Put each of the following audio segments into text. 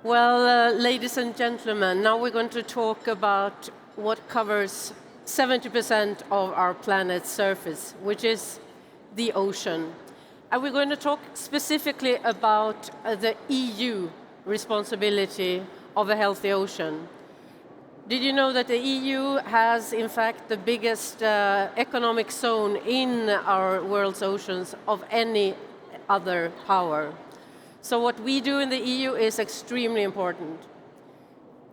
Well, ladies and gentlemen, now we're going to talk about what covers 70% of our planet's surface, which is the ocean. And we're going to talk specifically about the EU responsibility of a healthy ocean. Did you know that the EU has, in fact, the biggest economic zone in our world's oceans of any other power? So what we do in the EU is extremely important.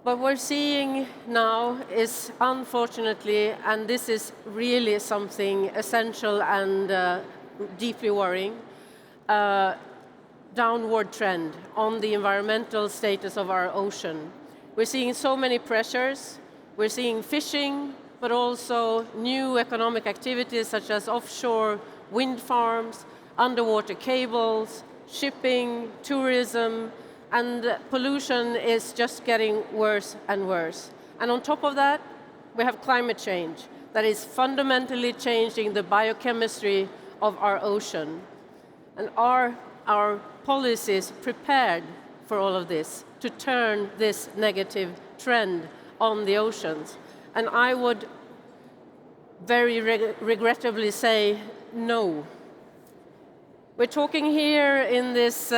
What we're seeing now is, unfortunately, and this is really something essential and deeply worrying, downward trend on the environmental status of our ocean. We're seeing so many pressures. We're seeing fishing, but also new economic activities such as offshore wind farms, underwater cables, shipping, tourism, and pollution is just getting worse and worse. And on top of that, we have climate change that is fundamentally changing the biochemistry of our ocean. And are our policies prepared for all of this, to turn this negative trend on the oceans? And I would very regrettably say no. We're talking here in this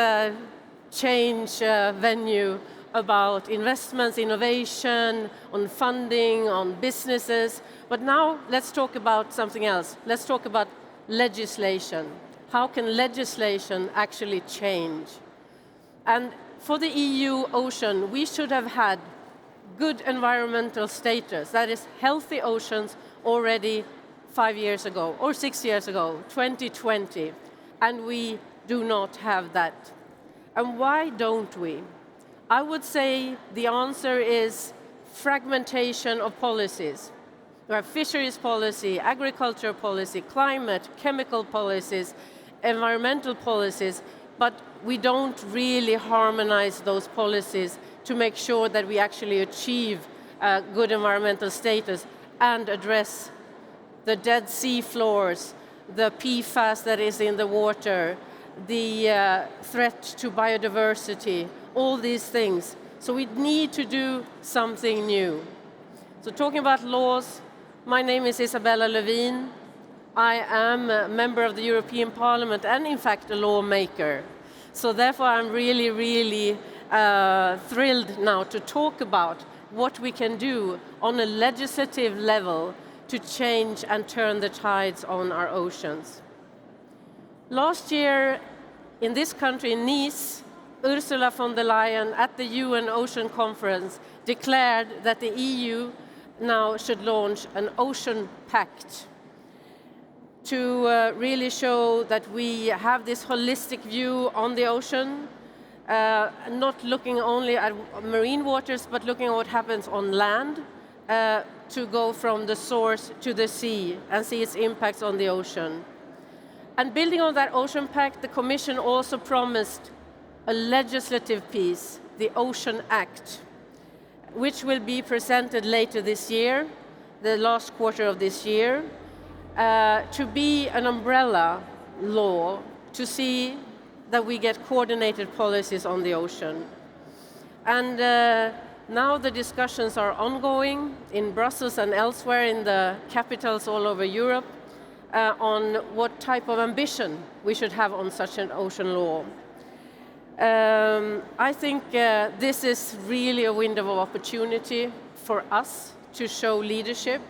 change venue about investments, innovation, on funding, on businesses. But now let's talk about something else. Let's talk about legislation. How can legislation actually change? And for the EU ocean, we should have had good environmental status, that is healthy oceans, already 5 years ago, or 6 years ago, 2020. And we do not have that. And why don't we? I would say the answer is fragmentation of policies. We have fisheries policy, agriculture policy, climate, chemical policies, environmental policies, but we don't really harmonize those policies to make sure that we actually achieve good environmental status and address the dead sea floors, the PFAS that is in the water, the threat to biodiversity, all these things. So we need to do something new. So talking about laws, my name is Isabella Lövin. I am a member of the European Parliament and, in fact, a lawmaker. So therefore, I'm really thrilled now to talk about what we can do on a legislative level to change and turn the tides on our oceans. Last year, in this country, in Nice, Ursula von der Leyen at the UN Ocean Conference declared that the EU now should launch an Ocean Pact to really show that we have this holistic view on the ocean, not looking only at marine waters, but looking at what happens on land, to go from the source to the sea and see its impacts on the ocean. And building on that Ocean Pact, the Commission also promised a legislative piece, the Ocean Act, which will be presented later this year, the last quarter of this year, to be an umbrella law to see that we get coordinated policies on the ocean. And now the discussions are ongoing in Brussels and elsewhere in the capitals all over Europe on what type of ambition we should have on such an ocean law. I think this is really a window of opportunity for us to show leadership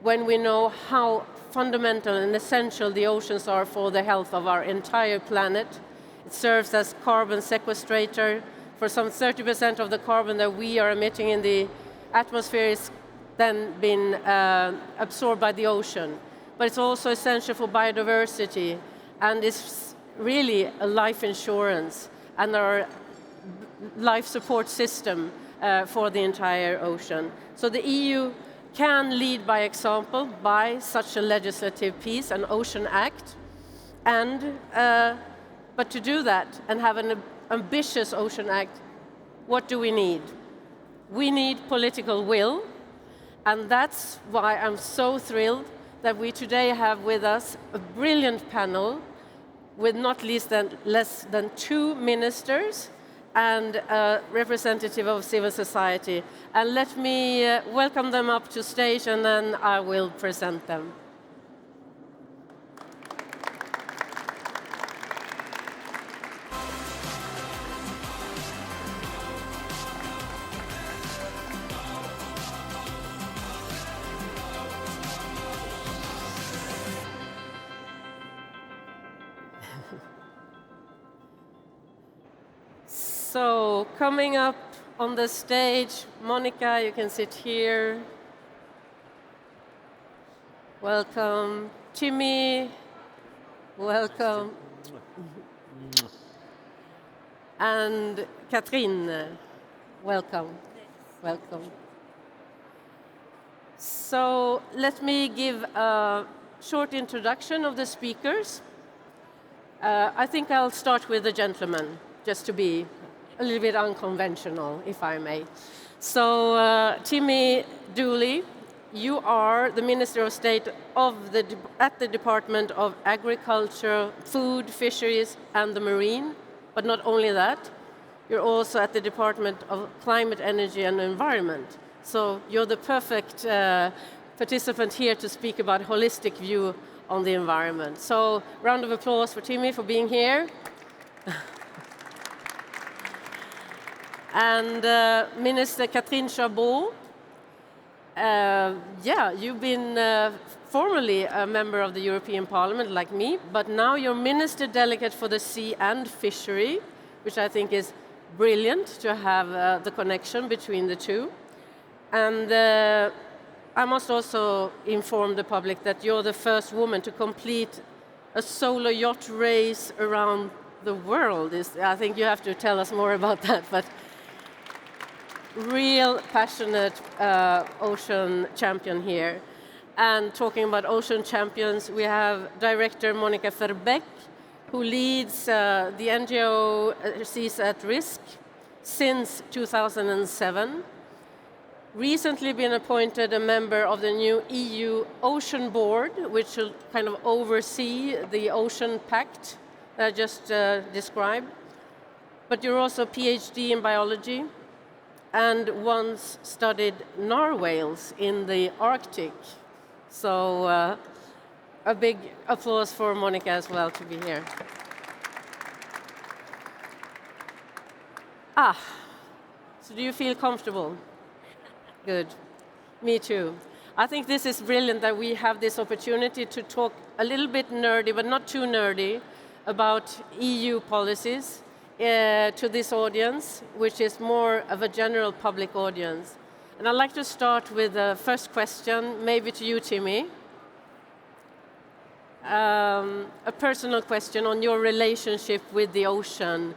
when we know how fundamental and essential the oceans are for the health of our entire planet. It serves as carbon sequestrator. For some 30% of the carbon that we are emitting in the atmosphere is then been absorbed by the ocean. But it's also essential for biodiversity, and it's really a life insurance and our life support system for the entire ocean. So the EU can lead by example by such a legislative piece, an Ocean Act, and but to do that and have an ambitious Ocean Act, what do we need? We need political will, and that's why I'm so thrilled that we today have with us a brilliant panel with not less than 2 ministers and a representative of civil society. And let me welcome them up to stage, and then I will present them. So, coming up on the stage, Monica, you can sit here. Welcome. Timmy, welcome. And Catherine, welcome. Welcome. So, let me give a short introduction of the speakers. I think I'll start with the gentleman, just to be a little bit unconventional, if I may. So, Timmy Dooley, you are the Minister of State at the Department of Agriculture, Food, Fisheries, and the Marine. But not only that, you're also at the Department of Climate, Energy, and Environment. So you're the perfect participant here to speak about a holistic view on the environment. So, round of applause for Timmy for being here. And Minister Catherine Chabaud, you've been formerly a member of the European Parliament like me, but now you're Minister Delegate for the Sea and Fishery, which I think is brilliant to have the connection between the two. And I must also inform the public that you're the first woman to complete a solo yacht race around the world. I think you have to tell us more about that, but real passionate ocean champion here. And talking about ocean champions, we have Director Monica Verbeek, who leads the NGO Seas at Risk since 2007. Recently been appointed a member of the new EU Ocean Board, which will kind of oversee the Ocean Pact that I just described. But you're also a PhD in biology, and once studied narwhals in the Arctic. So a big applause for Monica as well to be here. So do you feel comfortable? Good. Me too. I think this is brilliant that we have this opportunity to talk a little bit nerdy, but not too nerdy, about EU policies to this audience, which is more of a general public audience. And I'd like to start with the first question, maybe to you, Timmy. A personal question on your relationship with the ocean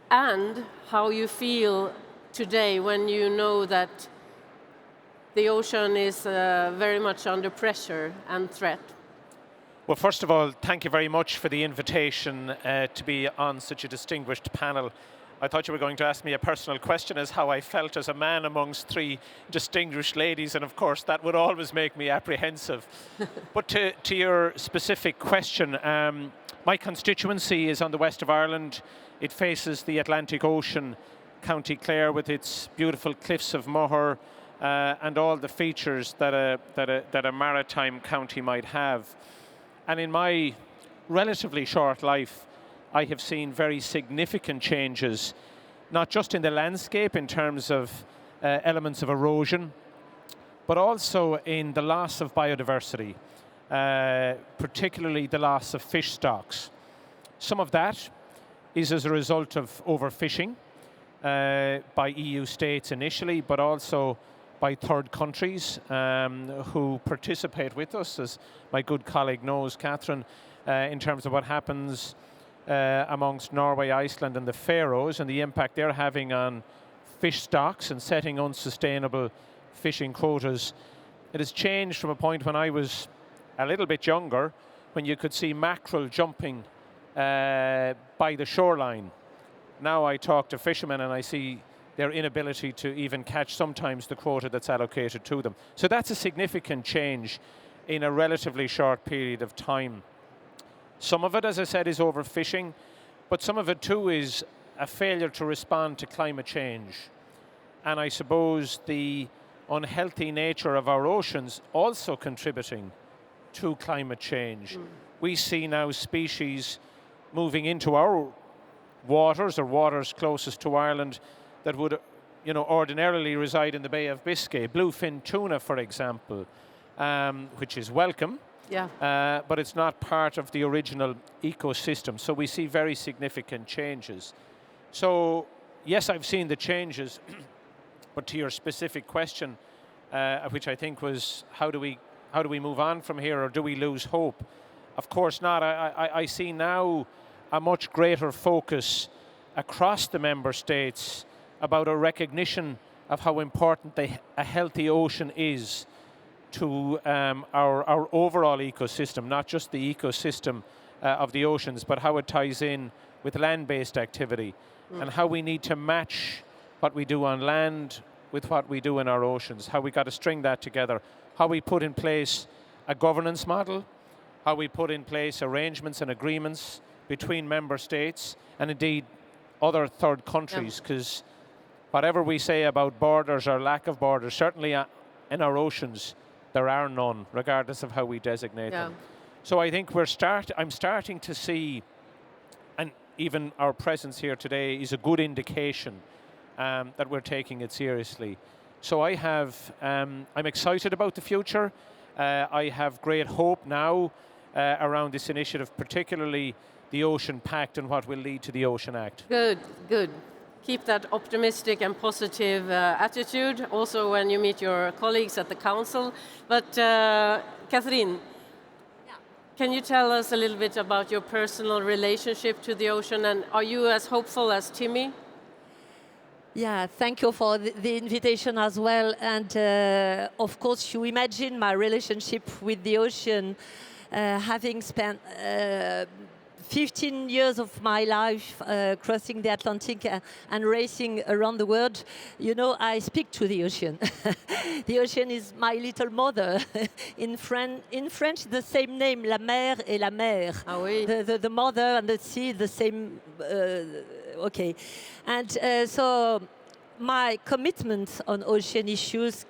and how you feel today when you know that the ocean is very much under pressure and threat. Well, first of all, thank you very much for the invitation to be on such a distinguished panel. I thought you were going to ask me a personal question as how I felt as a man amongst three distinguished ladies, and of course that would always make me apprehensive. But to your specific question, my constituency is on the west of Ireland. It faces the Atlantic Ocean, County Clare with its beautiful cliffs of Moher and all the features that a maritime county might have. And in my relatively short life, I have seen very significant changes, not just in the landscape in terms of elements of erosion, but also in the loss of biodiversity, particularly the loss of fish stocks. Some of that is as a result of overfishing by EU states initially, but also by third countries who participate with us, as my good colleague knows, Catherine, in terms of what happens amongst Norway, Iceland and the Faroes and the impact they're having on fish stocks and setting unsustainable fishing quotas. It has changed from a point when I was a little bit younger, when you could see mackerel jumping by the shoreline. Now I talk to fishermen and I see their inability to even catch sometimes the quota that's allocated to them. So that's a significant change in a relatively short period of time. Some of it, as I said, is overfishing, but some of it too is a failure to respond to climate change. And I suppose the unhealthy nature of our oceans also contributing to climate change. We see now species moving into our waters or waters closest to Ireland that would ordinarily reside in the Bay of Biscay. Bluefin tuna, for example, which is welcome, but it's not part of the original ecosystem. So we see very significant changes. So yes, I've seen the changes, but to your specific question, which I think was how do we move on from here, or do we lose hope? Of course not. I see now a much greater focus across the member states about a recognition of how important a healthy ocean is to our overall ecosystem, not just the ecosystem of the oceans, but how it ties in with land-based activity, and how we need to match what we do on land with what we do in our oceans, how we got to string that together, how we put in place a governance model, how we put in place arrangements and agreements between member states and indeed other third countries, because whatever we say about borders or lack of borders, certainly in our oceans, there are none, regardless of how we designate them. So I think I'm starting to see, and even our presence here today is a good indication that we're taking it seriously. So I'm excited about the future. I have great hope now around this initiative, particularly the Ocean Pact and what will lead to the Ocean Act. Good, good. Keep that optimistic and positive attitude also when you meet your colleagues at the Council. But Catherine, can you tell us a little bit about your personal relationship to the ocean, and are you as hopeful as Timmy? Yeah, thank you for the invitation as well. And of course, you imagine my relationship with the ocean, having spent 15 years of my life crossing the Atlantic and racing around the world. You know, I speak to the ocean. The ocean is my little mother. In French, the same name, la mer et la mer. Ah oui. The mother and the sea, the same. Okay. And so my commitment on ocean issues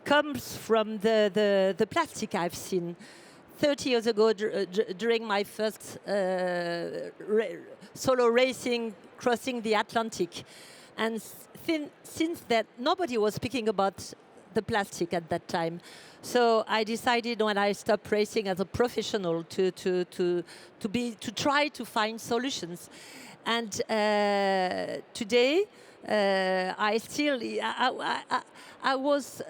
comes from the plastic I've seen. 30 years ago, during my first solo racing crossing the Atlantic. And since that, nobody was speaking about the plastic at that time. So I decided when I stopped racing as a professional to try to find solutions. And today, I was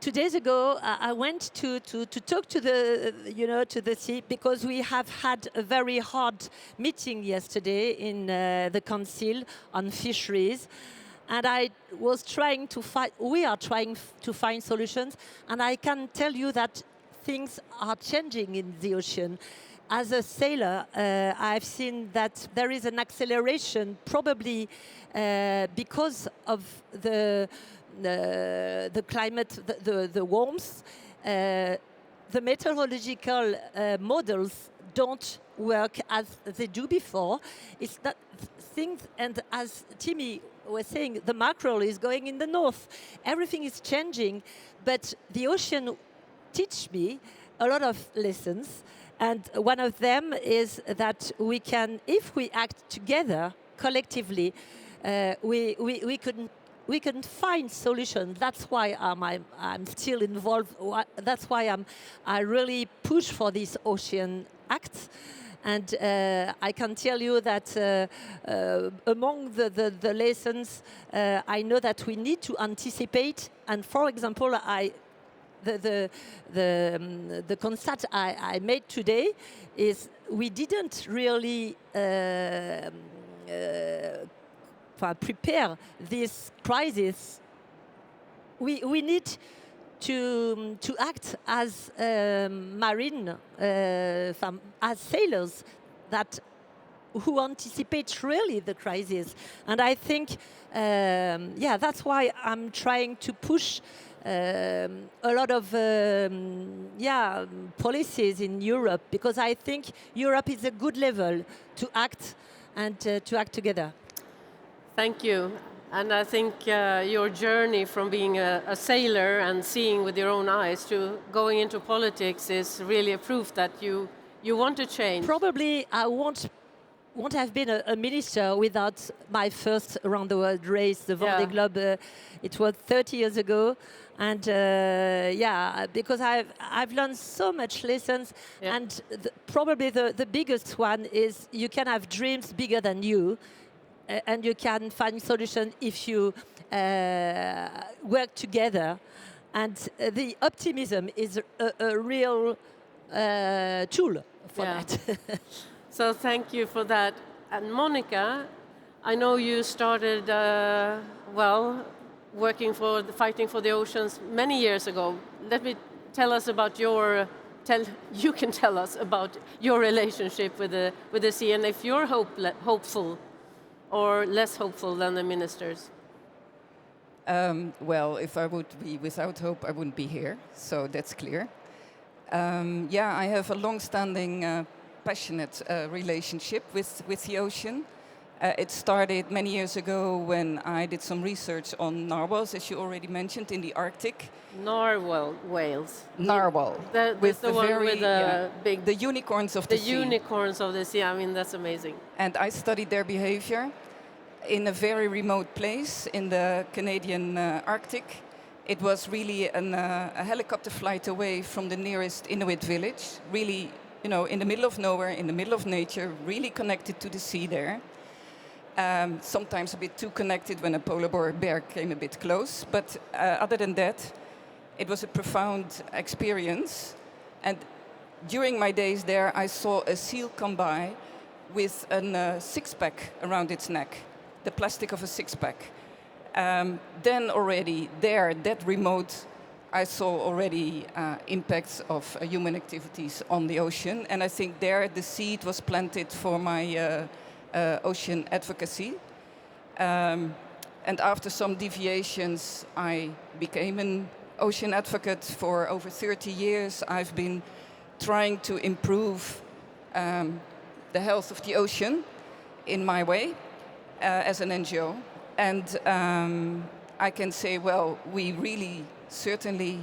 2 days ago, I went to talk to the sea, because we have had a very hard meeting yesterday in the Council on Fisheries, and we are trying to find solutions, and I can tell you that things are changing in the ocean. As a sailor, I've seen that there is an acceleration, probably because of the climate, the warmth. The meteorological models don't work as they do before. It's not things, and as Timmy was saying, the mackerel is going in the north. Everything is changing, but the ocean teach me a lot of lessons. And one of them is that we can, if we act together collectively, we can find solutions. That's why I'm still involved. That's why I really push for this Ocean Act. And I can tell you that among the lessons, I know that we need to anticipate. And for example, the constat I made today is we didn't really prepare this crisis. We need to act as marine, as sailors who anticipate really the crisis. And I think, that's why I'm trying to push a lot of policies in Europe, because I think Europe is a good level to act and to act together. Thank you. And I think your journey from being a sailor and seeing with your own eyes to going into politics is really a proof that you want to change. Probably I won't have been a minister without my first around the world race, the Vendée Globe. It was 30 years ago, and because I've learned so much lessons, and probably the biggest one is you can have dreams bigger than you, and you can find solutions if you work together, and the optimism is a real tool for that. So thank you for that. And Monica, I know you started, fighting for the oceans many years ago. You can tell us about your relationship with the sea, and if you're hopeful or less hopeful than the ministers. Well, if I would be without hope, I wouldn't be here, so that's clear. I have a long-standing passionate relationship with the ocean. It started many years ago when I did some research on narwhals, as you already mentioned, in the Arctic. Narwhal whales. Narwhal. The one with the big... The unicorns of the sea. The unicorns of the sea, I mean, that's amazing. And I studied their behavior in a very remote place in the Canadian Arctic. It was really a helicopter flight away from the nearest Inuit village, really, in the middle of nowhere, in the middle of nature, really connected to the sea there. Sometimes a bit too connected when a polar bear came a bit close. But other than that, it was a profound experience. And during my days there, I saw a seal come by with a six-pack around its neck, the plastic of a six-pack. Then already there, that remote, I saw already impacts of human activities on the ocean. And I think there the seed was planted for my ocean advocacy. And after some deviations, I became an ocean advocate for over 30 years. I've been trying to improve the health of the ocean in my way as an NGO. And I can say, well, we really certainly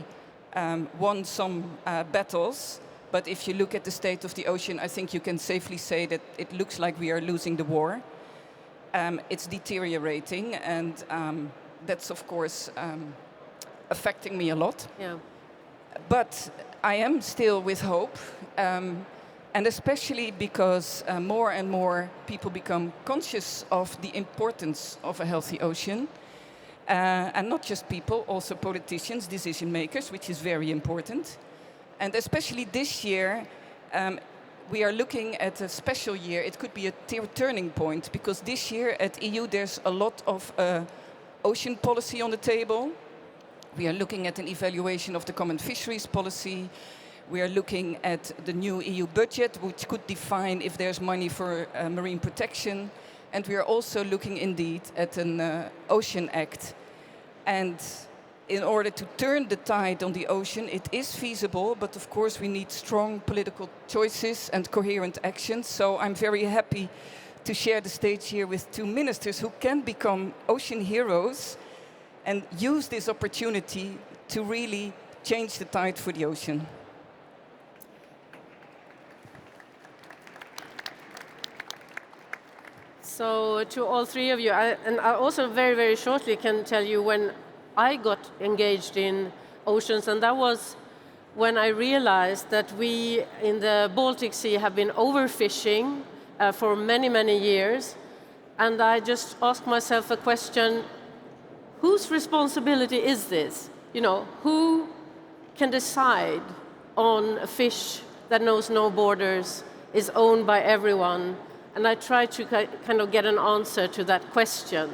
won some battles. But if you look at the state of the ocean, I think you can safely say that it looks like we are losing the war. It's deteriorating, and that's, of course, affecting me a lot. Yeah. But I am still with hope, and especially because more and more people become conscious of the importance of a healthy ocean. And not just people, also politicians, decision makers, which is very important. And especially this year, we are looking at a special year. It could be a turning point, because this year at EU there's a lot of ocean policy on the table. We are looking at an evaluation of the common fisheries policy. We are looking at the new EU budget, which could define if there's money for marine protection. And we are also looking indeed at an Ocean Act. And in order to turn the tide on the ocean, it is feasible, but of course we need strong political choices and coherent actions. So I'm very happy to share the stage here with two ministers who can become ocean heroes and use this opportunity to really change the tide for the ocean. So to all three of you, and I also very, very shortly can tell you when I got engaged in oceans, and that was when I realized that we in the Baltic Sea have been overfishing for many, many years. And I just asked myself a question, whose responsibility is this? Who can decide on a fish that knows no borders, is owned by everyone? And I tried to kind of get an answer to that question.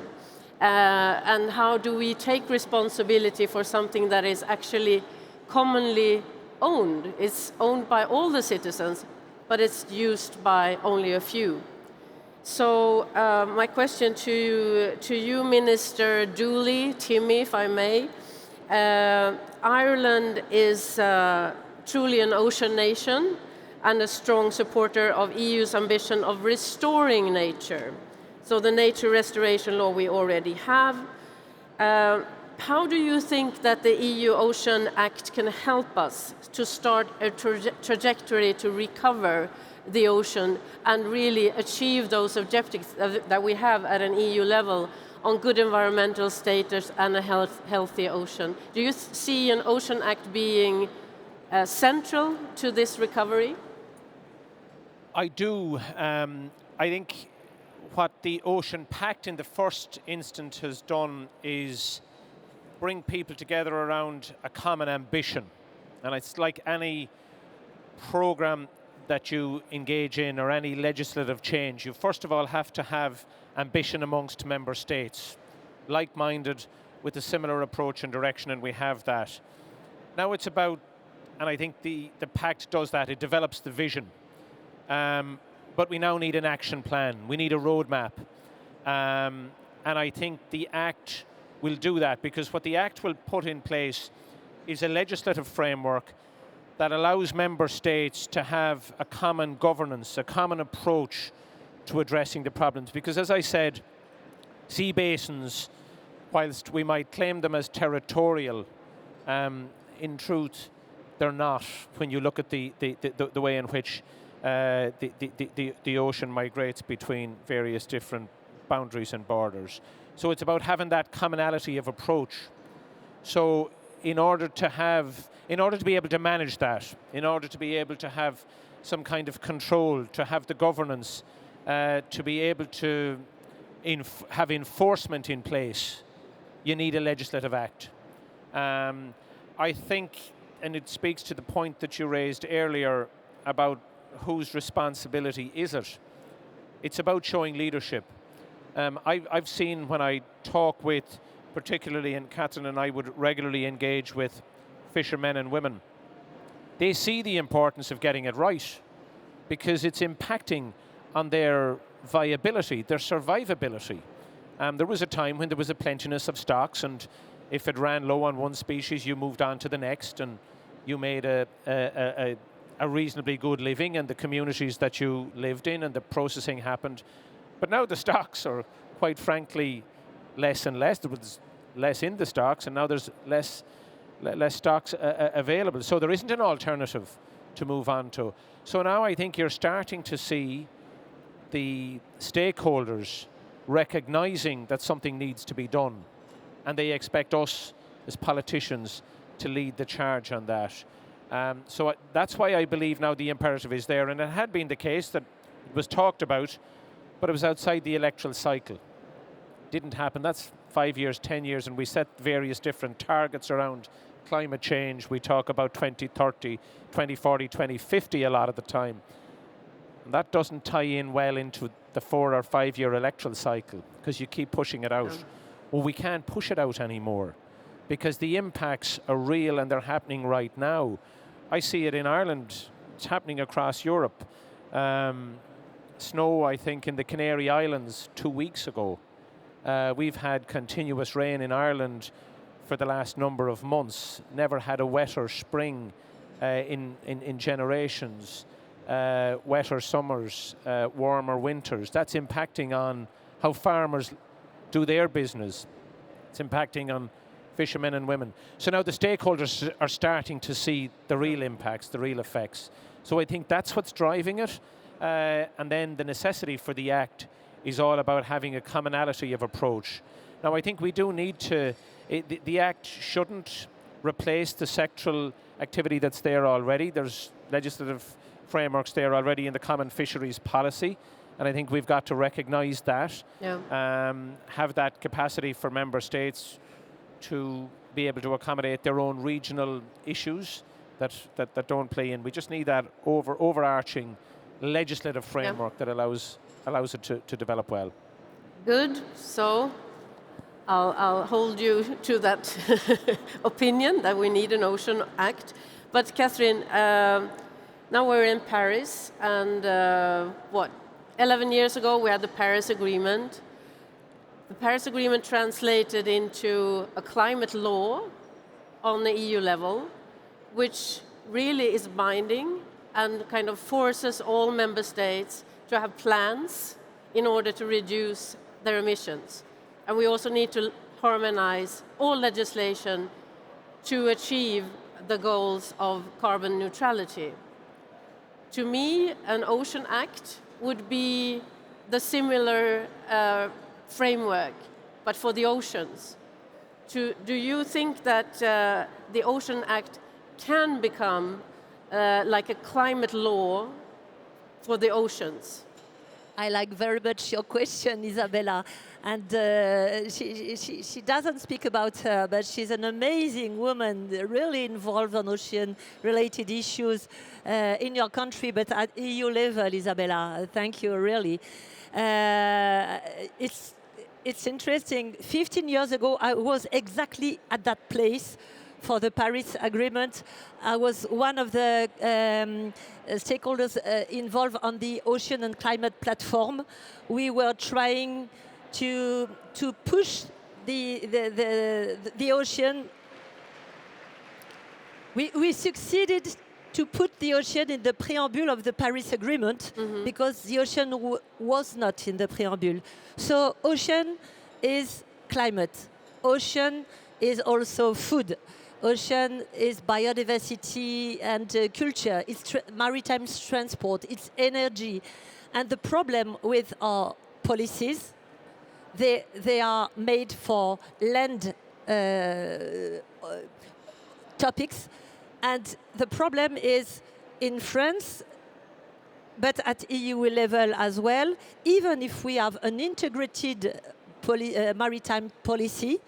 And how do we take responsibility for something that is actually commonly owned? It's owned by all the citizens, but it's used by only a few. So my question to you, Minister Dooley, Timmy, if I may. Ireland is truly an ocean nation. and a strong supporter of EU's ambition of restoring nature. So the nature restoration law we already have. How do you think that the EU Ocean Act can help us to start a trajectory to recover the ocean and really achieve those objectives that we have at an EU level on good environmental status and a healthy ocean? Do you see an Ocean Act being central to this recovery? I do. I think what the Ocean Pact in the first instance has done is bring people together around a common ambition. And it's like any program that you engage in or any legislative change. You first of all have to have ambition amongst member states, like-minded with a similar approach and direction, and we have that. Now it's about, and I think the Pact does that, it develops the vision. But we now need an action plan. We need a roadmap. And I think the Act will do that, because what the Act will put in place is a legislative framework that allows member states to have a common governance, a common approach to addressing the problems. Because as I said, sea basins, whilst we might claim them as territorial, in truth, they're not when you look at the way in which the ocean migrates between various different boundaries and borders. So it's about having that commonality of approach. So in order to be able to manage that, in order to be able to have some kind of control, to have the governance, to be able to have enforcement in place, you need a legislative act. I think, and it speaks to the point that you raised earlier about whose responsibility is it. It's about showing leadership. I've seen when I talk with, particularly, and Catherine and I would regularly engage with fishermen and women, they see the importance of getting it right because it's impacting on their viability, their survivability. There was a time when there was a plentiness of stocks, and if it ran low on one species, you moved on to the next, and you made a reasonably good living in the communities that you lived in, and the processing happened. But now the stocks are, quite frankly, less and less. There was less in the stocks, and now there's less stocks available. So there isn't an alternative to move on to. So now I think you're starting to see the stakeholders recognizing that something needs to be done, and they expect us as politicians to lead the charge on that. So that's why I believe now the imperative is there, and it had been the case that it was talked about, but it was outside the electoral cycle. Didn't happen. That's 5 years, 10 years, and we set various different targets around climate change. We talk about 2030, 2040, 2050 a lot of the time. And that doesn't tie in well into the 4 or 5 year electoral cycle because you keep pushing it out. Well, we can't push it out anymore because the impacts are real and they're happening right now. I see it in Ireland. It's happening across Europe. Snow, I think, in the Canary Islands 2 weeks ago. We've had continuous rain in Ireland for the last number of months. Never had a wetter spring in generations. Wetter summers, warmer winters. That's impacting on how farmers do their business. It's impacting on fishermen and women. So now the stakeholders are starting to see the real impacts, the real effects. So I think that's what's driving it. And then the necessity for the Act is all about having a commonality of approach. Now I think we do need to, the Act shouldn't replace the sectoral activity that's there already. There's legislative frameworks there already in the common fisheries policy, and I think we've got to recognise that. Yeah. Have that capacity for member states to be able to accommodate their own regional issues that don't play in. We just need that overarching legislative framework that allows it to develop well. Good. So I'll hold you to that opinion that we need an Ocean Act. But Catherine, now we're in Paris, and 11 years ago we had the Paris Agreement. The Paris Agreement translated into a climate law on the EU level, which really is binding and kind of forces all member states to have plans in order to reduce their emissions. And we also need to harmonize all legislation to achieve the goals of carbon neutrality. To me, an Ocean Act would be the similar framework, but for the oceans. Do you think that the Ocean Act can become like a climate law for the oceans? I like very much your question, Isabella. And she doesn't speak about her, but she's an amazing woman, really involved on ocean-related issues in your country, but at EU level, Isabella. Thank you, really. It's interesting. 15 years ago, I was exactly at that place for the Paris Agreement. I was one of the stakeholders involved on the Ocean and Climate Platform. We were trying to push the ocean. We succeeded to put the ocean in the preamble of the Paris Agreement because the ocean was not in the preamble. So ocean is climate. Ocean is also food. Ocean is biodiversity and culture. It's maritime transport. It's energy. And the problem with our policies, they are made for land topics. And the problem is in France, but at EU level as well, even if we have an integrated maritime policy,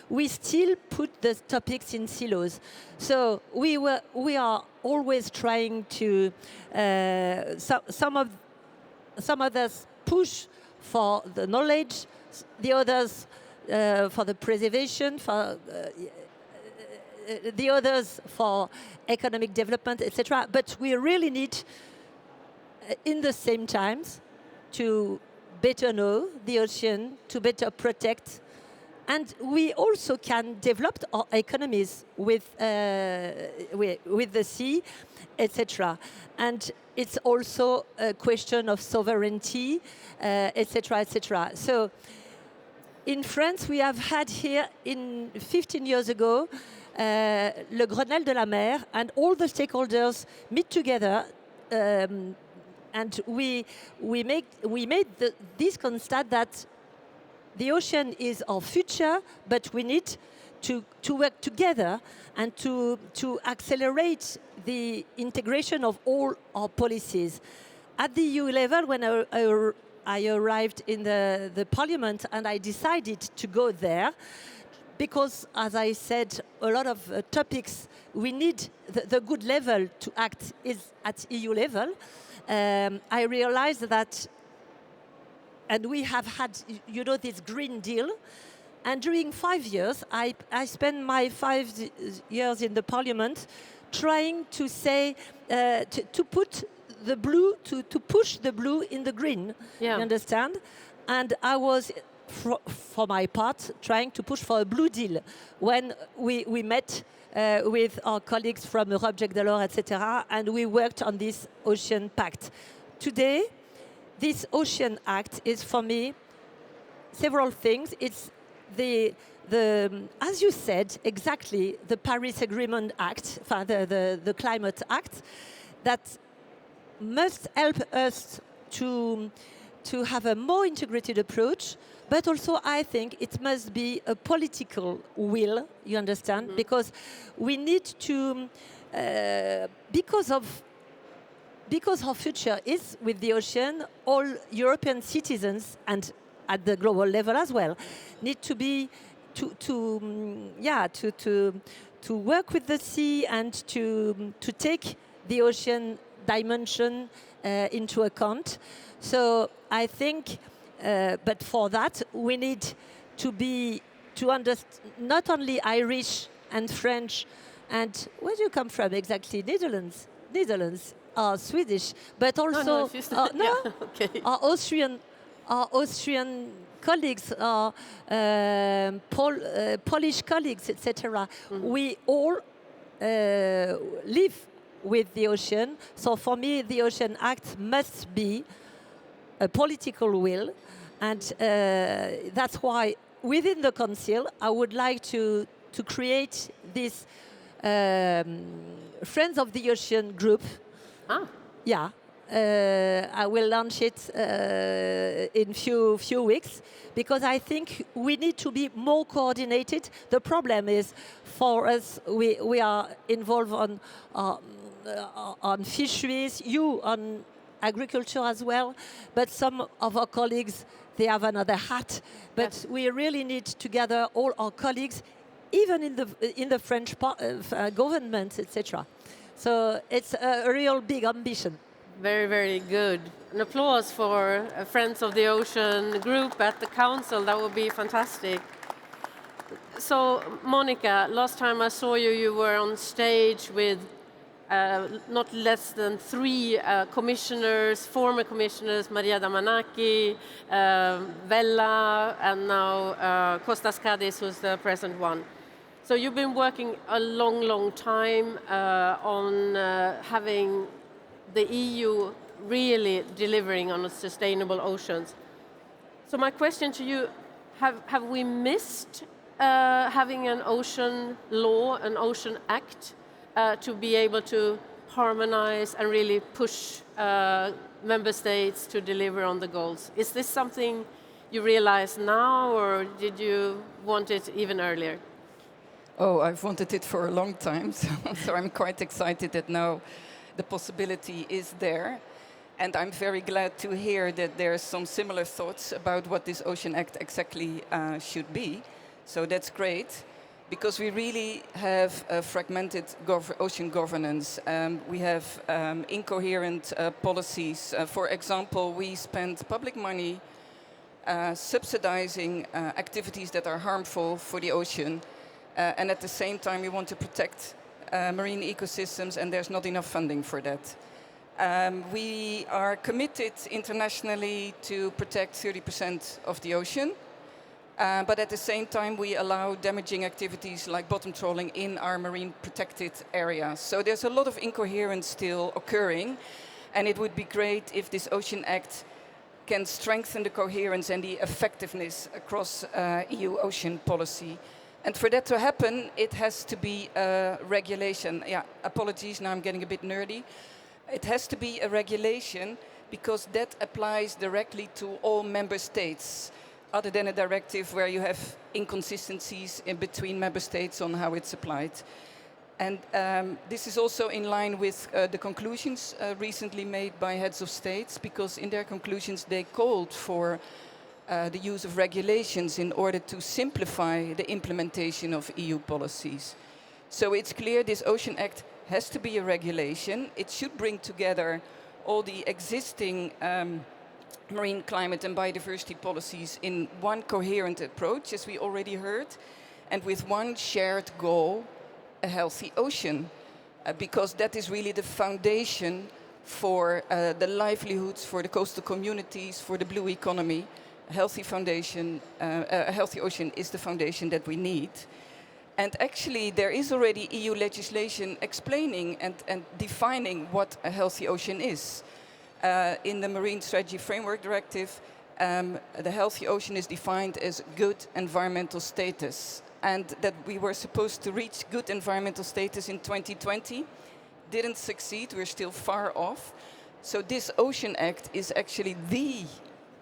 we still put the topics in silos. So we are always trying to, some others push for the knowledge, the others for the preservation, for the others for economic development, etc. But we really need, in the same times, to better know the ocean, to better protect. And we also can develop our economies with the sea, etc. And it's also a question of sovereignty, etc., etc. So in France, we have had here, 15 years ago, le Grenelle de la Mer, and all the stakeholders meet together, and we made this constat that the ocean is our future, but we need to work together and to accelerate the integration of all our policies. At the EU level, when I arrived in the parliament and I decided to go there, because, as I said, a lot of topics, we need the good level to act is at EU level. I realized that, and we have had, this Green Deal, and during 5 years, I spent my 5 years in the parliament trying to say, to put the blue, to push the blue in the green, you understand? And I was, for my part, trying to push for a blue deal when we met with our colleagues from Europe, Jacques Delors, etc., and we worked on this Ocean Pact. Today, this Ocean Act is, for me, several things. It's as you said, exactly, the Paris Agreement Act, the Climate Act, that must help us to have a more integrated approach, but also I think it must be a political will, you understand, because we need to, because our future is with the ocean, all European citizens, and at the global level as well, need to be to work with the sea and to take the ocean dimension into account. So I think, but for that we need to understand not only Irish and French, and where do you come from exactly? Netherlands, or Swedish, but also okay. our Austrian colleagues, our Polish colleagues, etc. We all live with the ocean. So for me, the Ocean Act must be a political will, and that's why within the Council I would like to create this Friends of the Ocean group. Ah, Yeah, I will launch it in few weeks because I think we need to be more coordinated. The problem is, for us, we are involved on fisheries, you on agriculture as well, but some of our colleagues, they have another hat. But Yes. we really need to gather all our colleagues, even in the French government, etc. So it's a real big ambition. very, very good. An applause for Friends of the Ocean group at the council. That would be fantastic. So, Monica, last time I saw you, you were on stage with not less than 3 commissioners, former commissioners, Maria Damanaki, Vella, and now Kostas Kadis, who's the present one. So you've been working a long, long time on having the EU really delivering on sustainable oceans. So my question to you, have we missed having an ocean law, an ocean act, to be able to harmonize and really push member states to deliver on the goals? Is this something you realize now, or did you want it even earlier? Oh, I've wanted it for a long time, so I'm quite excited that now the possibility is there. And I'm very glad to hear that there's some similar thoughts about what this Ocean Act exactly should be. So that's great, because we really have a fragmented ocean governance. We have incoherent policies. For example, we spend public money subsidizing activities that are harmful for the ocean. And at the same time, we want to protect marine ecosystems, and there's not enough funding for that. We are committed internationally to protect 30% of the ocean, but at the same time, we allow damaging activities like bottom trawling in our marine protected areas. So there's a lot of incoherence still occurring, and it would be great if this Ocean Act can strengthen the coherence and the effectiveness across EU ocean policy. And for that to happen, it has to be a regulation. Yeah, apologies, now I'm getting a bit nerdy. It has to be a regulation because that applies directly to all member states, other than a directive where you have inconsistencies in between member states on how it's applied. And this is also in line with the conclusions recently made by heads of states, because in their conclusions they called for the use of regulations in order to simplify the implementation of EU policies. So it's clear this Ocean Act has to be a regulation. It should bring together all the existing marine climate and biodiversity policies in one coherent approach, as we already heard, and with one shared goal, a healthy ocean, because that is really the foundation for the livelihoods, for the coastal communities, for the blue economy. A healthy foundation, a healthy ocean is the foundation that we need. And actually, there is already EU legislation explaining and defining what a healthy ocean is. In the Marine Strategy Framework Directive, the healthy ocean is defined as good environmental status. And that we were supposed to reach good environmental status in 2020. Didn't succeed, we're still far off. So this Ocean Act is actually the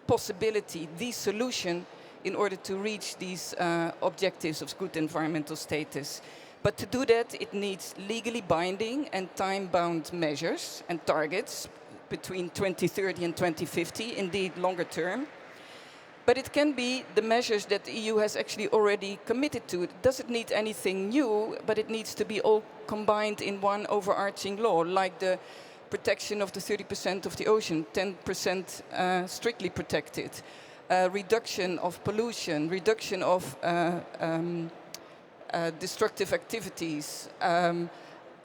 possibility, the solution in order to reach these objectives of good environmental status. But to do that, it needs legally binding and time-bound measures and targets between 2030 and 2050, indeed longer term. But it can be the measures that the EU has actually already committed to. It doesn't need anything new, but it needs to be all combined in one overarching law, like the protection of the 30% of the ocean, 10% strictly protected, reduction of pollution, reduction of destructive activities,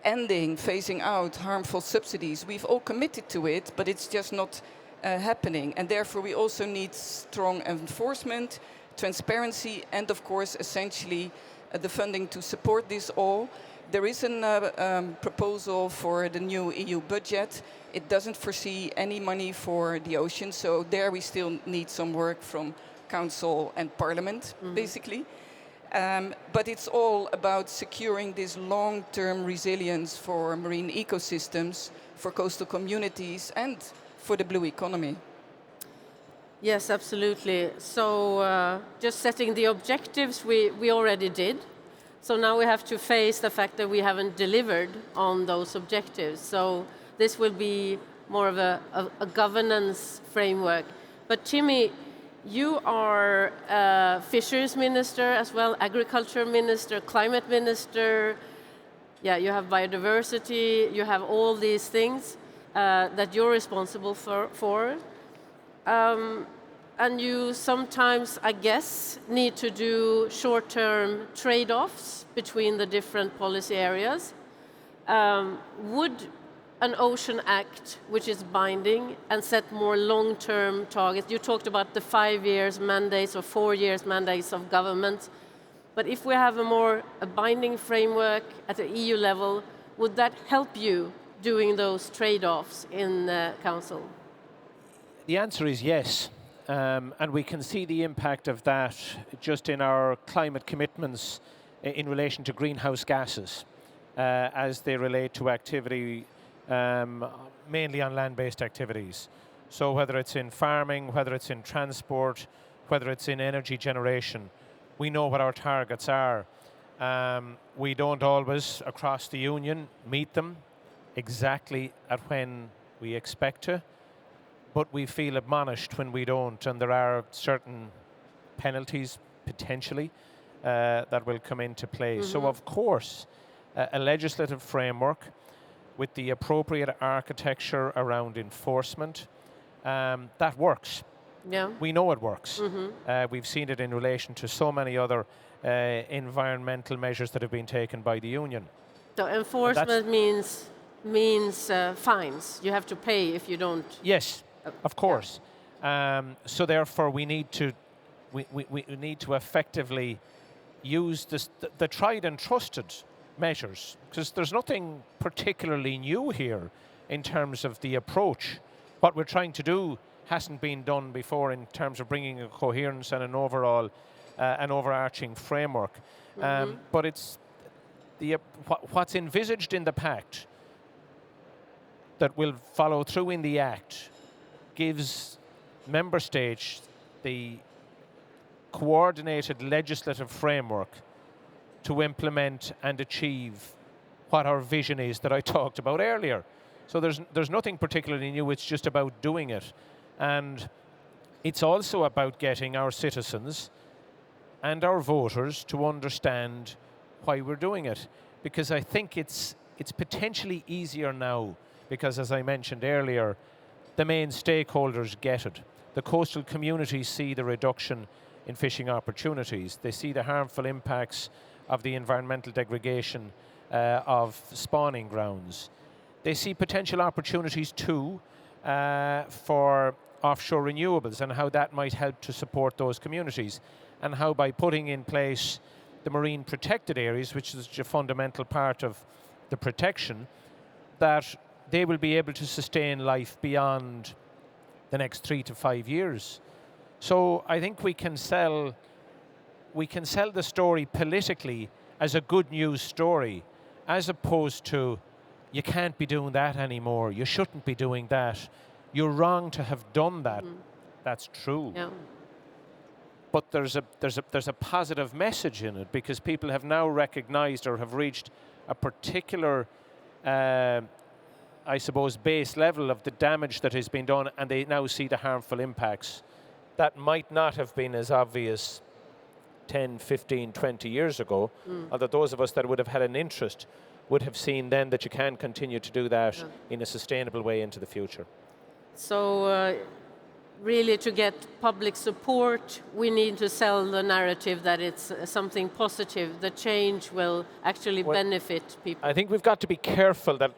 ending, phasing out harmful subsidies. We've all committed to it, but it's just not happening. And therefore we also need strong enforcement, transparency, and of course essentially the funding to support this all. There is a proposal for the new EU budget. It doesn't foresee any money for the ocean, so there we still need some work from Council and Parliament, basically. But it's all about securing this long-term resilience for marine ecosystems, for coastal communities, and for the blue economy. Yes, absolutely. So just setting the objectives, we already did. So now we have to face the fact that we haven't delivered on those objectives. So this will be more of a governance framework. But Timmy, you are Fisheries Minister as well, Agriculture Minister, Climate Minister. Yeah, you have biodiversity, you have all these things that you're responsible for. And you sometimes, I guess, need to do short-term trade-offs between the different policy areas. Would an Ocean Act, which is binding, and set more long-term targets? You talked about the 5 years mandates or 4 years mandates of governments. But if we have a binding framework at the EU level, would that help you doing those trade-offs in the Council? The answer is yes. And we can see the impact of that just in our climate commitments in relation to greenhouse gases as they relate to activity, mainly on land-based activities. So whether it's in farming, whether it's in transport, whether it's in energy generation, we know what our targets are. We don't always, across the Union, meet them exactly at when we expect to. But we feel admonished when we don't, and there are certain penalties, potentially, that will come into play. So, of course, a legislative framework with the appropriate architecture around enforcement, that works. Yeah. We know it works. We've seen it in relation to so many other environmental measures that have been taken by the Union. So enforcement means fines. You have to pay if you don't. Yes. Of course. So therefore, we need to effectively use the tried and trusted measures, because there's nothing particularly new here in terms of the approach. What we're trying to do hasn't been done before in terms of bringing a coherence and an overall, an overarching framework. But it's what's envisaged in the pact that will follow through in the Act gives member states the coordinated legislative framework to implement and achieve what our vision is that I talked about earlier. So there's nothing particularly new, it's just about doing it. And it's also about getting our citizens and our voters to understand why we're doing it. Because I think it's potentially easier now, because as I mentioned earlier, the main stakeholders get it. The coastal communities see the reduction in fishing opportunities. They see the harmful impacts of the environmental degradation of spawning grounds. They see potential opportunities too for offshore renewables and how that might help to support those communities, and how by putting in place the marine protected areas, which is a fundamental part of the protection, that they will be able to sustain life beyond the next 3 to 5 years. So I think we can sell the story politically as a good news story, as opposed to, you can't be doing that anymore, you shouldn't be doing that, you're wrong to have done that. That's true. Yeah. But there's a positive message in it, because people have now recognized or have reached a particular I suppose, base level of the damage that has been done, and they now see the harmful impacts that might not have been as obvious 10, 15, 20 years ago, although those of us that would have had an interest would have seen then that you can continue to do that in a sustainable way into the future. So really, to get public support, we need to sell the narrative that it's something positive, the change will actually benefit people. I think we've got to be careful that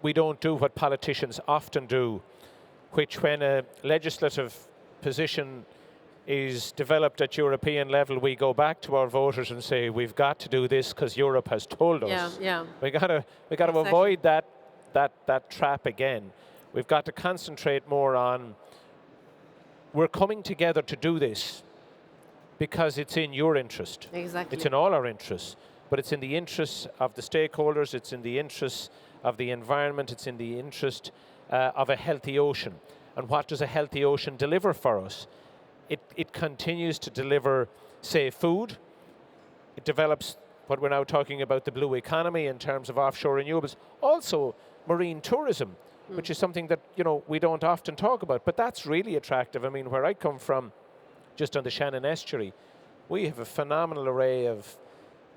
we don't do what politicians often do, which when a legislative position is developed at European level, we go back to our voters and say, we've got to do this because Europe has told us. Yeah, yeah. We got to Exactly. avoid that trap again. We've got to concentrate more on, we're coming together to do this because it's in your interest. Exactly. It's in all our interests, but it's in the interests of the stakeholders, it's in the interests of the environment, it's in the interest of a healthy ocean. And what does a healthy ocean deliver for us? It continues to deliver, say, food. It develops what we're now talking about, the blue economy in terms of offshore renewables. Also, marine tourism, which is something that, you know, we don't often talk about, but that's really attractive. I mean, where I come from, just on the Shannon Estuary, we have a phenomenal array of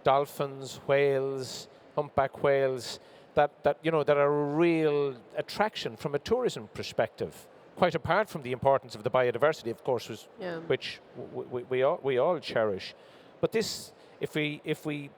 dolphins, whales, humpback whales, that are a real attraction from a tourism perspective. Quite apart from the importance of the biodiversity, of course, which we all cherish. But this, if we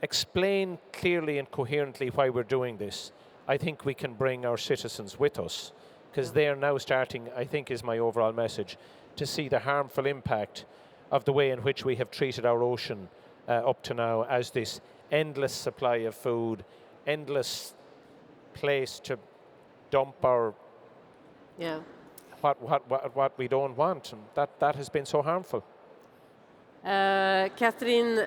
explain clearly and coherently why we're doing this, I think we can bring our citizens with us, because they are now starting, I think is my overall message, to see the harmful impact of the way in which we have treated our ocean up to now as this endless supply of food, endless place to dump our what we don't want, and that has been so harmful. Catherine,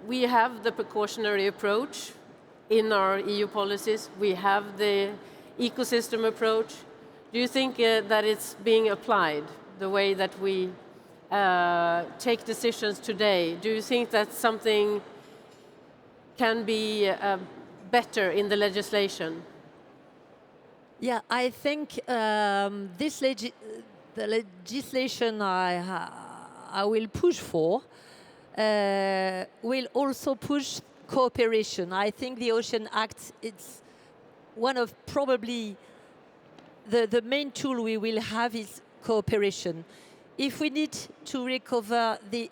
we have the precautionary approach in our EU policies. We have the ecosystem approach. Do you think that it's being applied the way that we take decisions today? Do you think that something can be better in the legislation? Yeah, I think the legislation I will push for will also push cooperation. I think the Ocean Act, it's one of probably the main tool we will have is cooperation. If we need to recover the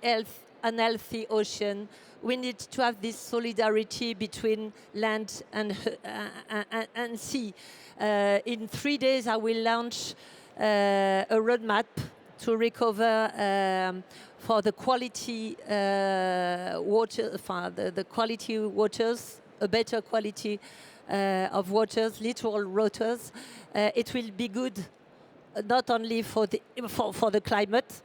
unhealthy ocean, we need to have this solidarity between land and sea. In 3 days, I will launch a roadmap to recover for the quality water, the quality waters, a better quality of waters, littoral waters. It will be good not only for the climate,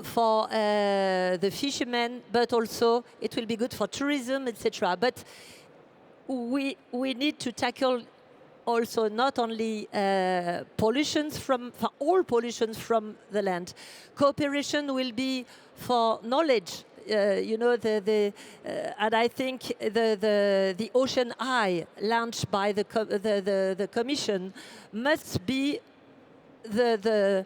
for the fishermen, but also it will be good for tourism, etc. But we need to tackle also not only pollutions for all pollutions from the land. Cooperation will be for knowledge. And I think the Ocean Eye launched by the Commission must be the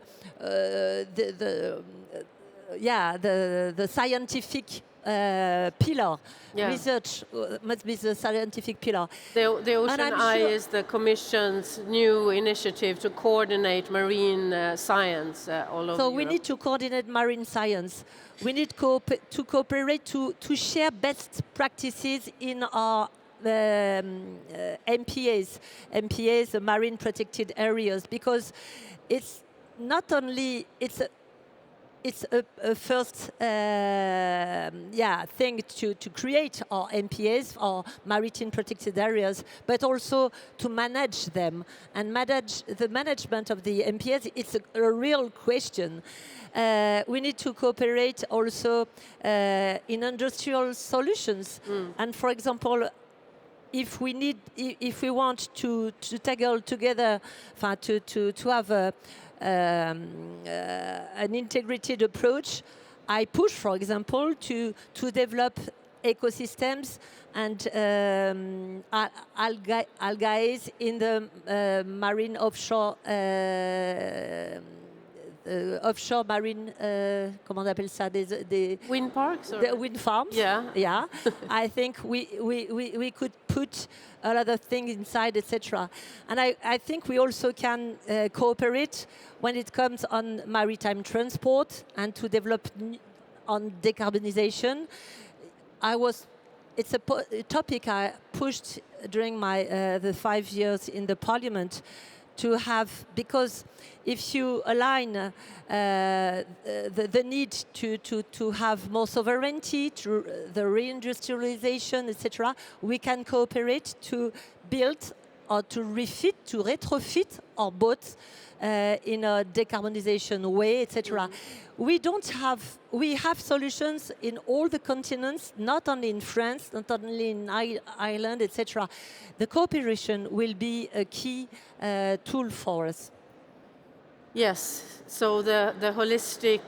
scientific pillar. Yeah. Research must be the scientific pillar. The Ocean Eye is the Commission's new initiative to coordinate marine science all over So Europe. we need to coordinate marine science. We need to cooperate to share best practices in our MPAs, the marine protected areas, because it's not only it's a first thing to create our MPAs, our maritime protected areas, but also to manage them and manage the management of the MPAs. It's a real question. We need to cooperate also in industrial solutions. And for example, if we want to tackle together, to have an integrated approach, I push, for example, to develop ecosystems and algae in the marine offshore. Offshore marine, comment on appelle ça, des wind parks or the wind farms. Yeah. I think we could put a lot of things inside, etc. And I think we also can cooperate when it comes on maritime transport and to develop on decarbonization. It's a topic I pushed during my the 5 years in the Parliament, to have, because if you align the need to have more sovereignty, to the reindustrialization, etc., we can cooperate to build or to refit, to retrofit our boats in a decarbonization way, etc. We have solutions in all the continents, not only in France, not only in Ireland, etc. The cooperation will be a key tool for us. Yes, so the holistic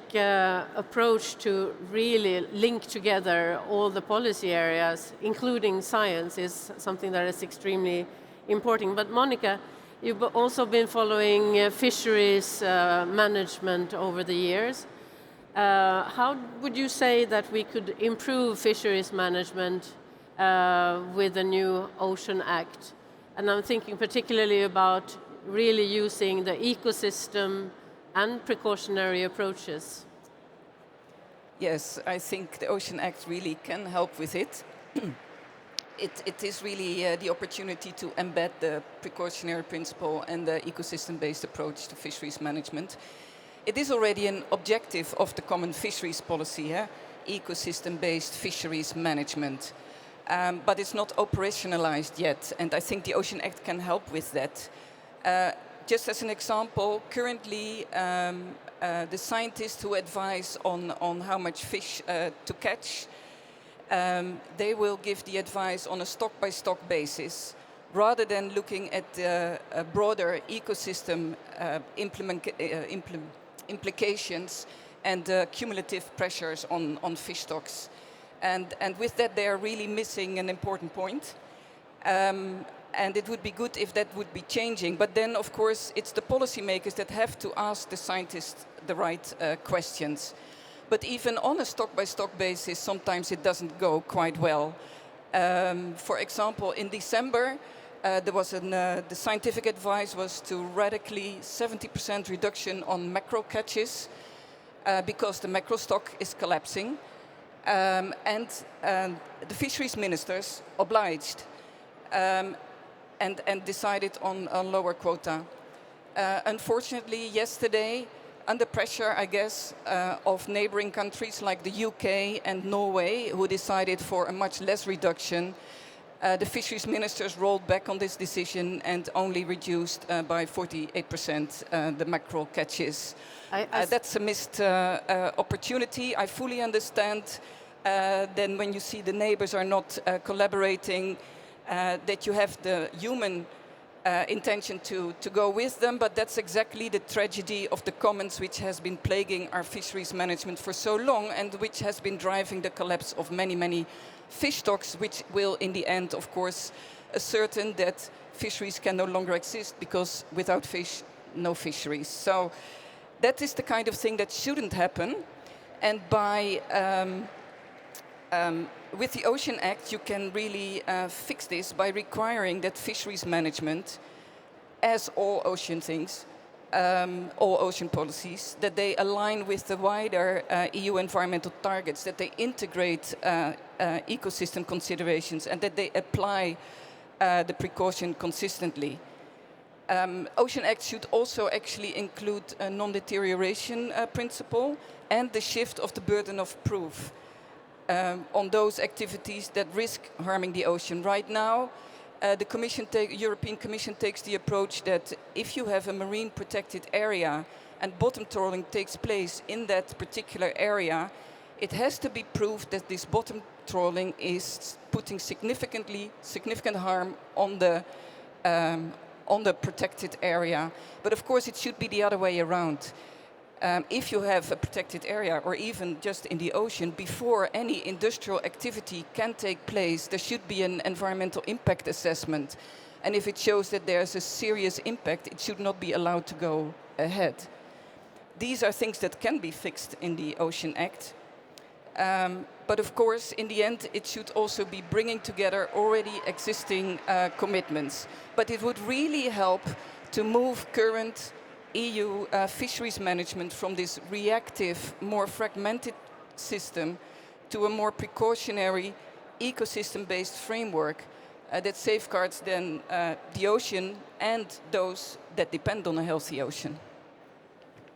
approach to really link together all the policy areas, including science, is something that is extremely important. But Monica, you've also been following fisheries management over the years. How would you say that we could improve fisheries management with the new Ocean Act? And I'm thinking particularly about really using the ecosystem and precautionary approaches. Yes, I think the Ocean Act really can help with it. It is really the opportunity to embed the precautionary principle and the ecosystem-based approach to fisheries management. It is already an objective of the common fisheries policy, ecosystem-based fisheries management. But it's not operationalized yet, and I think the Ocean Act can help with that. Just as an example, currently the scientists who advise on how much fish to catch, they will give the advice on a stock-by-stock basis, rather than looking at the broader ecosystem implications and cumulative pressures on fish stocks. And with that, they are really missing an important point. And it would be good if that would be changing. But then, of course, it's the policymakers that have to ask the scientists the right questions. But even on a stock-by-stock basis, sometimes it doesn't go quite well. For example, in December, there was the scientific advice was to radically 70% reduction on mackerel catches because the mackerel stock is collapsing. And the fisheries ministers obliged and decided on a lower quota. Unfortunately, yesterday, under pressure, I guess, of neighboring countries like the UK and Norway, who decided for a much less reduction, the fisheries ministers rolled back on this decision and only reduced by 48% the mackerel catches. That's a missed opportunity. I fully understand then when you see the neighbors are not collaborating, that you have the human intention to go with them, but that's exactly the tragedy of the commons which has been plaguing our fisheries management for so long and which has been driving the collapse of many, many fish stocks, which will in the end, of course, ascertain that fisheries can no longer exist because without fish, no fisheries. So that is the kind of thing that shouldn't happen. And by with the Ocean Act, you can really fix this by requiring that fisheries management, as all ocean things, all ocean policies, that they align with the wider EU environmental targets, that they integrate ecosystem considerations, and that they apply the precaution consistently. Ocean Act should also actually include a non-deterioration principle and the shift of the burden of proof on those activities that risk harming the ocean. Right now, the European Commission takes the approach that if you have a marine protected area and bottom trawling takes place in that particular area, it has to be proved that this bottom trawling is putting significant harm on the protected area. But of course, it should be the other way around. If you have a protected area, or even just in the ocean, before any industrial activity can take place, there should be an environmental impact assessment. And if it shows that there's a serious impact, it should not be allowed to go ahead. These are things that can be fixed in the Ocean Act. But of course, in the end, it should also be bringing together already existing commitments. But it would really help to move current EU fisheries management from this reactive, more fragmented system to a more precautionary, ecosystem-based framework that safeguards then the ocean and those that depend on a healthy ocean.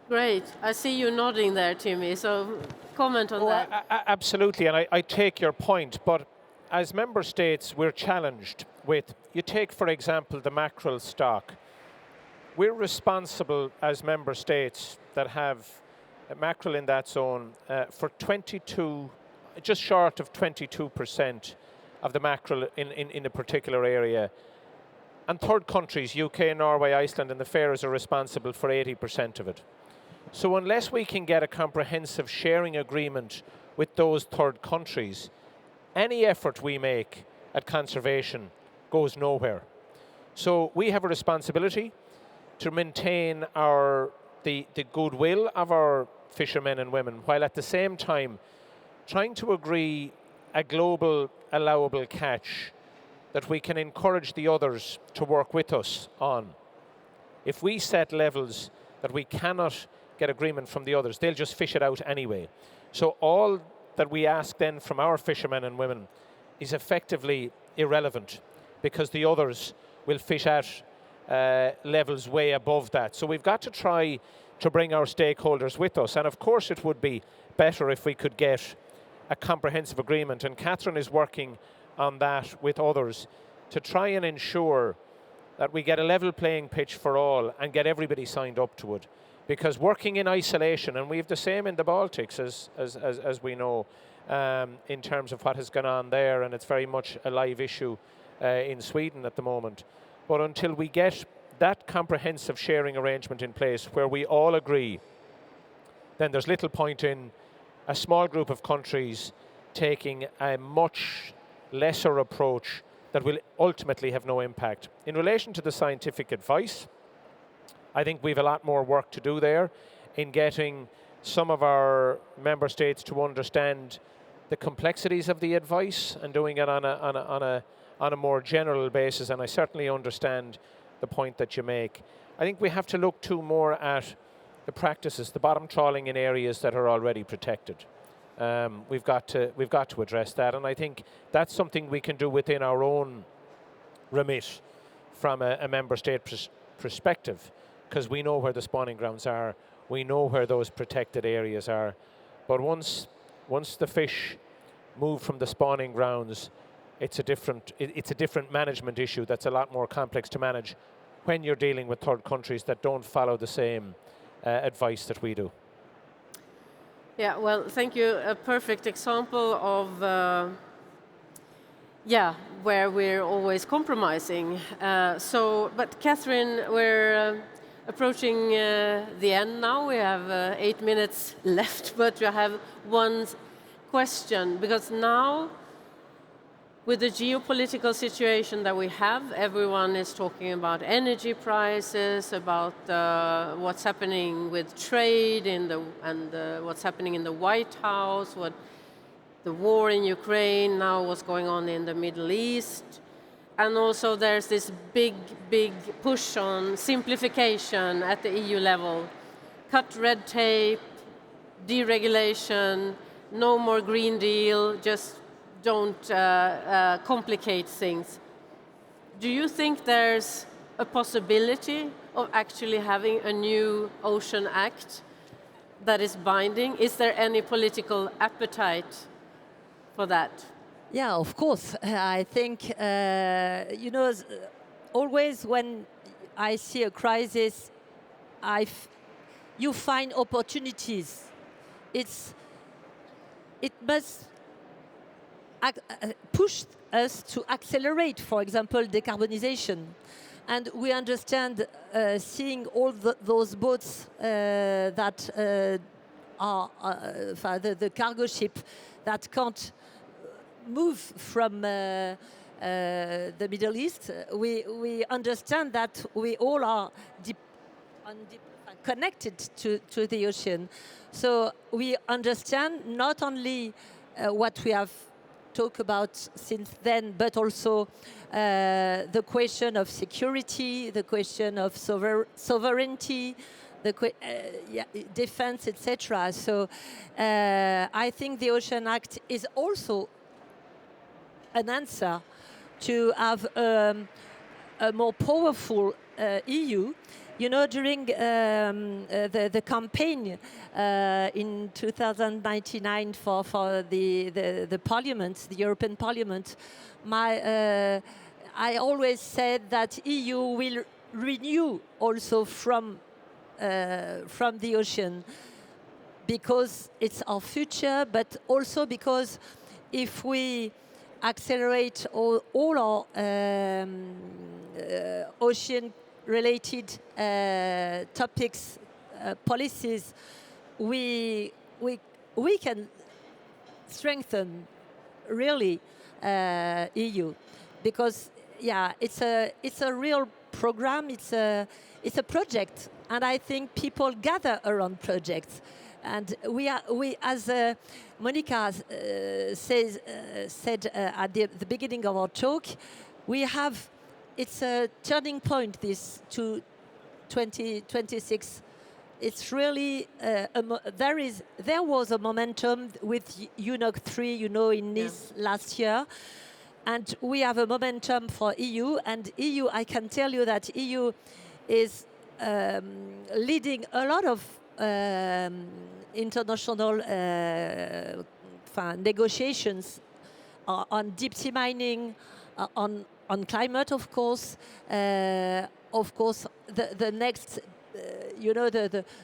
Great. I see you nodding there, Timmy. So comment on that. Absolutely, and I take your point, but as member states, we're challenged with, you take, for example, the mackerel stock. We're responsible as member states that have mackerel in that zone for 22, just short of 22% of the mackerel in a particular area. And third countries, UK, Norway, Iceland, and the Faroes are responsible for 80% of it. So unless we can get a comprehensive sharing agreement with those third countries, any effort we make at conservation goes nowhere. So we have a responsibility to maintain the goodwill of our fishermen and women, while at the same time trying to agree a global allowable catch that we can encourage the others to work with us on. If we set levels that we cannot get agreement from the others, they'll just fish it out anyway. So all that we ask then from our fishermen and women is effectively irrelevant, because the others will fish at levels way above that. So we've got to try to bring our stakeholders with us. And of course it would be better if we could get a comprehensive agreement. And Catherine is working on that with others to try and ensure that we get a level playing pitch for all and get everybody signed up to it. Because working in isolation, and we have the same in the Baltics as we know, in terms of what has gone on there, and it's very much a live issue in Sweden at the moment. But until we get that comprehensive sharing arrangement in place where we all agree, then there's little point in a small group of countries taking a much lesser approach that will ultimately have no impact. In relation to the scientific advice, I think we have a lot more work to do there in getting some of our member states to understand the complexities of the advice and doing it on a more general basis. And I certainly understand the point that you make. I think we have to look too more at the practices, the bottom trawling in areas that are already protected. We've got to address that, and I think that's something we can do within our own remit from a member state perspective, because we know where the spawning grounds are, we know where those protected areas are. But once the fish move from the spawning grounds, it's a different management issue that's a lot more complex to manage when you're dealing with third countries that don't follow the same advice that we do. Yeah, well, thank you. A perfect example of where we're always compromising. But Catherine, we're approaching the end now. We have 8 minutes left, but we have one question, because now, with the geopolitical situation that we have, everyone is talking about energy prices, about what's happening with trade and what's happening in the White House, the war in Ukraine, now what's going on in the Middle East. And also there's this big push on simplification at the EU level. Cut red tape, deregulation, no more Green Deal, just don't complicate things. Do you think there's a possibility of actually having a new Ocean Act that is binding? Is there any political appetite for that? Yeah, of course. I think, always when I see a crisis, you find opportunities. It must push us to accelerate, for example, decarbonization. And we understand seeing all those boats that are the cargo ship that can't move from the Middle East. We understand that we all are connected to the ocean. So we understand not only what we have talked about since then, but also the question of security, the question of sovereignty, defense, etc. So I think the Ocean Act is also an answer to have a more powerful EU. You know, during the campaign in 2099 for the Parliament, the European Parliament, I always said that EU will renew also from the ocean, because it's our future, but also because if we accelerate all our ocean-related topics, policies, we can strengthen really EU, because it's a real program. It's a project, and I think people gather around projects. And we as Monica said at the beginning of our talk, it's a turning point, this to 2026. It's really there was a momentum with UNOC 3, you know, in Nice last year, and we have a momentum for EU. And EU, I can tell you that EU is leading a lot of international negotiations on deep sea mining, on climate, of course. The next,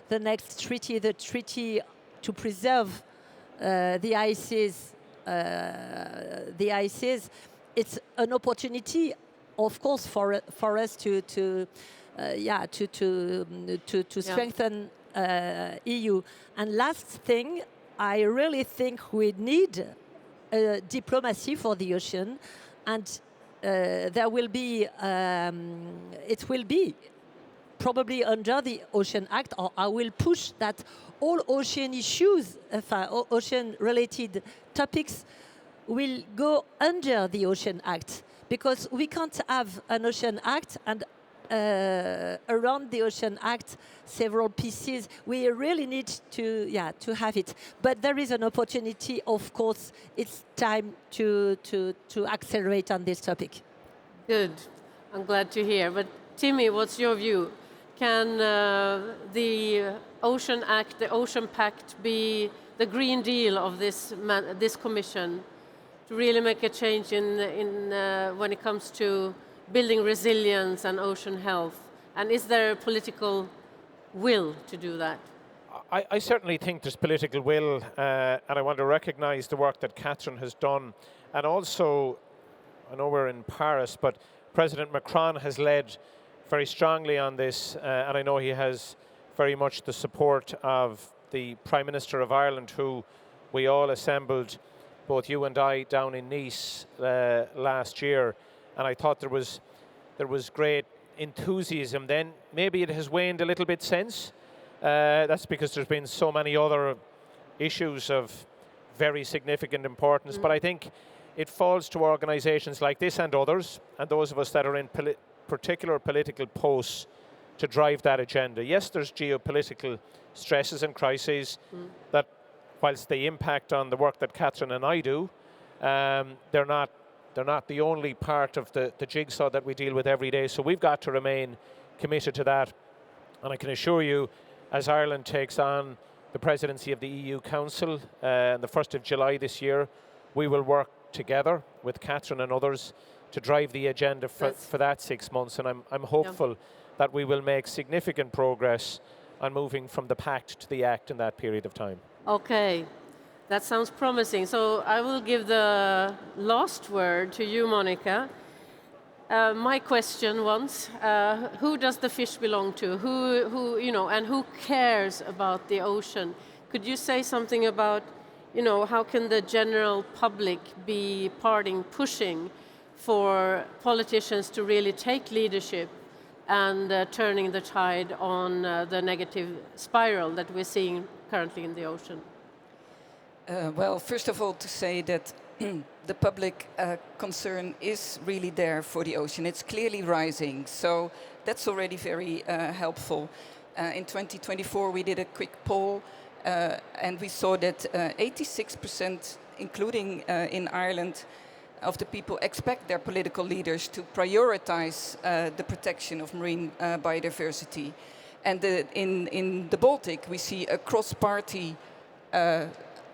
the next treaty, the treaty to preserve the ices. It's an opportunity, of course, for us to strengthen EU. And last thing, I really think we need diplomacy for the ocean, and there will be it will be probably under the Ocean Act, or I will push that all ocean issues, ocean-related topics, will go under the Ocean Act, because we can't have an Ocean Act and around the Ocean Act several pieces. We really need to have it. But there is an opportunity, of course. It's time to accelerate on this topic. Good. I'm glad to hear. But Timmy, what's your view? Can the Ocean Act, the Ocean Pact, be the Green Deal of this Commission to really make a change in when it comes to building resilience and ocean health? And is there a political will to do that? I certainly think there's political will, and I want to recognise the work that Catherine has done. And also, I know we're in Paris, but President Macron has led very strongly on this, and I know he has very much the support of the Prime Minister of Ireland, who we all assembled, both you and I, down in Nice last year. And I thought there was great enthusiasm then. Maybe it has waned a little bit since. That's because there's been so many other issues of very significant importance. But I think it falls to organisations like this and others, and those of us that are in particular political posts, to drive that agenda. Yes, there's geopolitical stresses and crises that, whilst they impact on the work that Catherine and I do, they're not the only part of the jigsaw that we deal with every day. So we've got to remain committed to that. And I can assure you, as Ireland takes on the presidency of the EU Council on the 1st of July this year, we will work together with Catherine and others to drive the agenda for that 6 months. And I'm hopeful that we will make significant progress on moving from the Pact to the Act in that period of time. Okay. That sounds promising. So I will give the last word to you, Monica. My question once: who does the fish belong to? Who and who cares about the ocean? Could you say something about, how can the general public be pushing for politicians to really take leadership and turning the tide on the negative spiral that we're seeing currently in the ocean? Well, first of all, to say that the public concern is really there for the ocean. It's clearly rising, so that's already very helpful. In 2024, we did a quick poll, and we saw that 86%, including in Ireland, of the people expect their political leaders to prioritize the protection of marine biodiversity. And in the Baltic, we see a cross-party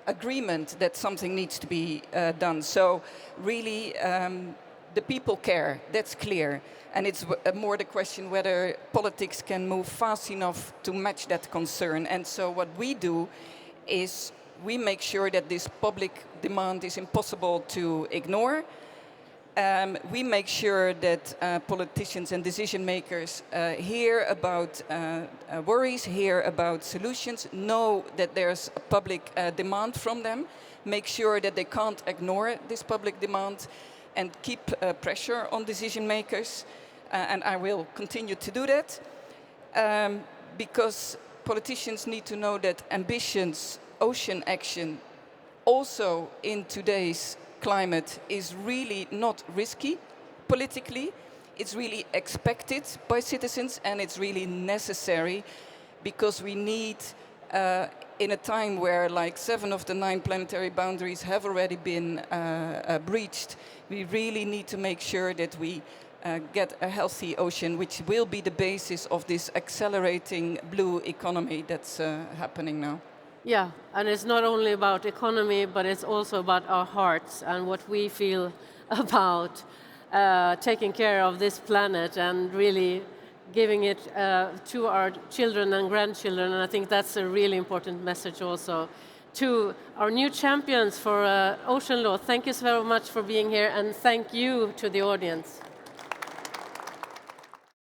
agreement that something needs to be done. So really, the people care, that's clear. And it's more the question whether politics can move fast enough to match that concern. And so what we do is we make sure that this public demand is impossible to ignore. We make sure that politicians and decision makers hear about worries, hear about solutions, know that there's a public demand from them, make sure that they can't ignore this public demand, and keep pressure on decision makers. And I will continue to do that because politicians need to know that ambitions, ocean action, also in today's climate, is really not risky politically. It's really expected by citizens, and it's really necessary because we need, in a time where like 7 of the 9 planetary boundaries have already been breached, we really need to make sure that we get a healthy ocean, which will be the basis of this accelerating blue economy that's happening now. Yeah, and it's not only about economy, but it's also about our hearts and what we feel about taking care of this planet and really giving it to our children and grandchildren. And I think that's a really important message also to our new champions for ocean law. Thank you so much for being here, and thank you to the audience.